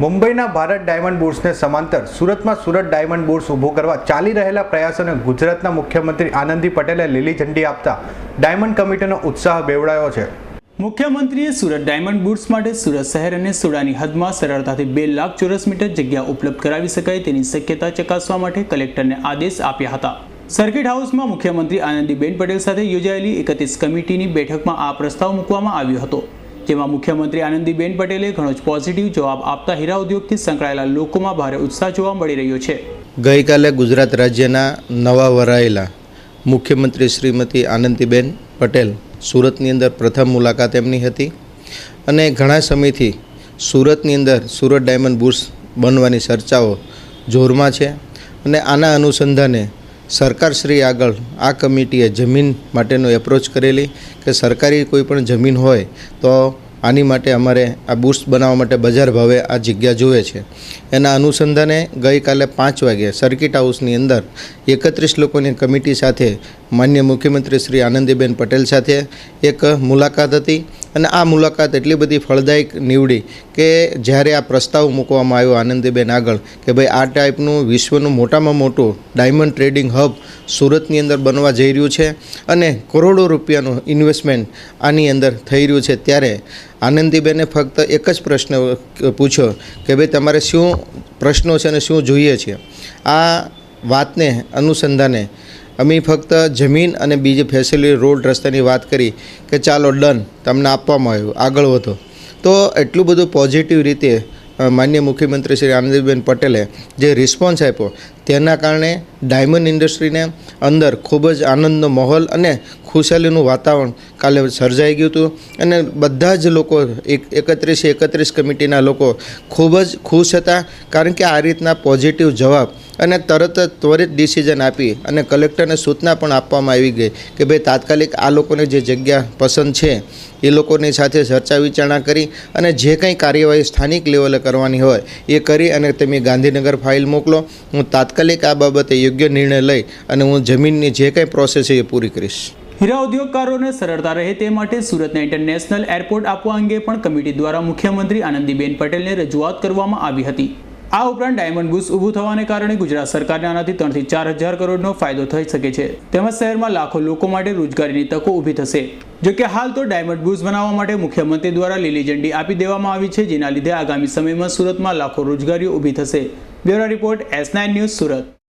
મુંબઈના ભારત ડાયમંડ બુર્સને સમાંતર સુરતમાં સુરત ડાયમંડ બુર્સ ઊભું કરવા ચાલી રહેલા પ્રયાસોને ગુજરાતના મુખ્યમંત્રી આનંદી પટેલે લીલી ઝંડી આપતા ડાયમંડ કમિટીનો ઉત્સાહ બેવડાયો છે। મુખ્યમંત્રીએ સુરત ડાયમંડ બુર્સ માટે સુરત શહેર અને સુડાની હદમાં સરળતાથી 2 લાખ ચોરસ મીટર જગ્યા ઉપલબ્ધ કરાવી શકાય તેની શક્યતા ચકાસવા માટે કલેક્ટરને આદેશ આપ્યા હતા। સર્કિટ હાઉસમાં મુખ્યમંત્રી આનંદીબેન પટેલ સાથે યોજાયેલી 31 કમિટીની બેઠકમાં આ પ્રસ્તાવ મૂકવામાં આવ્યો હતો, જેમાં મુખ્યમંત્રી આનંદીબેન પટેલે ઘણો જ પોઝિટિવ જવાબ આપતા હીરા ઉદ્યોગથી સંકળાયેલા લોકોમાં ભારે ઉત્સાહ જોવા મળી રહ્યો છે। ગઈકાલે ગુજરાત રાજ્યના નવા વરાયેલા મુખ્યમંત્રી શ્રીમતી આનંદીબેન પટેલ સુરતની અંદર પ્રથમ મુલાકાત એમની હતી અને ઘણા સમયથી સુરતની અંદર સુરત ડાયમંડ બુર્સ બનવાની ચર્ચાઓ જોરમાં છે અને આના અનુસંધાને સરકારશ્રી આગળ આ કમિટીએ જમીન માટેનો એપ્રોચ કરેલી કે સરકારી કોઈ પણ જમીન હોય તો આની માટે અમારે આ બુર્સ બનાવવા માટે બજાર ભાવે આ જગ્યા જોઈએ છે। એના અનુસંધાને ગઈકાલે 5 વાગે સર્કિટ હાઉસની અંદર 31 લોકોની કમિટી સાથે માન્ય મુખ્યમંત્રી શ્રી આનંદીબેન પટેલ સાથે એક મુલાકાત હતી અને આ મુલાકાત એટલી બધી ફળદાયક નીવડી કે જ્યારે આ પ્રસ્તાવ મૂકવામાં આવ્યો આનંદીબેન આગળ કે ભાઈ આ ટાઈપનું વિશ્વનું મોટામાં મોટું ડાયમંડ ટ્રેડિંગ હબ સુરતની અંદર બનવા જઈ રહ્યું છે અને કરોડો રૂપિયાનું ઇન્વેસ્ટમેન્ટ આની અંદર થઈ રહ્યું છે, ત્યારે આનંદીબેને ફક્ત એક જ પ્રશ્ન પૂછ્યો કે ભાઈ તમારે શું પ્રશ્નો છે અને શું જોઈએ છે। આ વાતને અનુસંધાને અમે ફક્ત જમીન અને બીજી ફેસિલિટી રોડ રસ્તાની વાત કરી કે ચાલો ડન તમને આપવામાં આવ્યું, આગળ વધો। તો એટલું બધું પોઝિટિવ રીતે માન્ય મુખ્યમંત્રી શ્રી આનંદીબેન પટેલે જે રિસ્પોન્સ આપ્યો તેના કારણે ડાયમંડ ઇન્ડસ્ટ્રીને અંદર ખૂબ જ આનંદનો માહોલ અને ખુશાલીનું વાતાવરણ કાલે સર્જાઈ ગયું હતું અને બધા જ લોકો 31 કમિટીના લોકો ખૂબ જ ખુશ હતા, કારણ કે આ રીતના પોઝિટિવ જવાબ અને તરત જ ત્વરિત ડિસિઝન આપી અને કલેક્ટરને સૂચના પણ આપવામાં આવી ગઈ કે ભાઈ તાત્કાલિક આ લોકોને જે જગ્યા પસંદ છે એ લોકોની સાથે ચર્ચા વિચારણા કરી અને જે કંઈ કાર્યવાહી સ્થાનિક લેવલે કરવાની હોય એ કરી અને તમે ગાંધીનગર ફાઇલ મોકલો। હું તાત્કાલિક આ બાબતે યોગ્ય નિર્ણય લઈ અને હું જમીનની જે કંઈ પ્રોસેસ છે એ પૂરી કરીશ। હીરા ઉદ્યોગકારોને સરળતા રહે તે માટે સુરતને ઇન્ટરનેશનલ એરપોર્ટ આપવા અંગે પણ કમિટી દ્વારા મુખ્યમંત્રી આનંદીબેન પટેલને રજૂઆત કરવામાં આવી હતી। આ ઉપરાંત ડાયમંડ બુર્સ ઊભું થવાને કારણે ગુજરાત સરકારને આનાથી 3 થી 4 હજાર કરોડનો ફાયદો થઈ શકે છે, તેમજ શહેરમાં લાખો લોકો માટે રોજગારીની તકો ઊભી થશે। જોકે હાલ તો ડાયમંડ બુર્સ બનાવવા માટે મુખ્યમંત્રી દ્વારા લીલી ઝંડી આપી દેવામાં આવી છે, જેના લીધે આગામી સમયમાં સુરતમાં લાખો રોજગારીઓ ઊભી થશે। Bureau report S9 news Surat.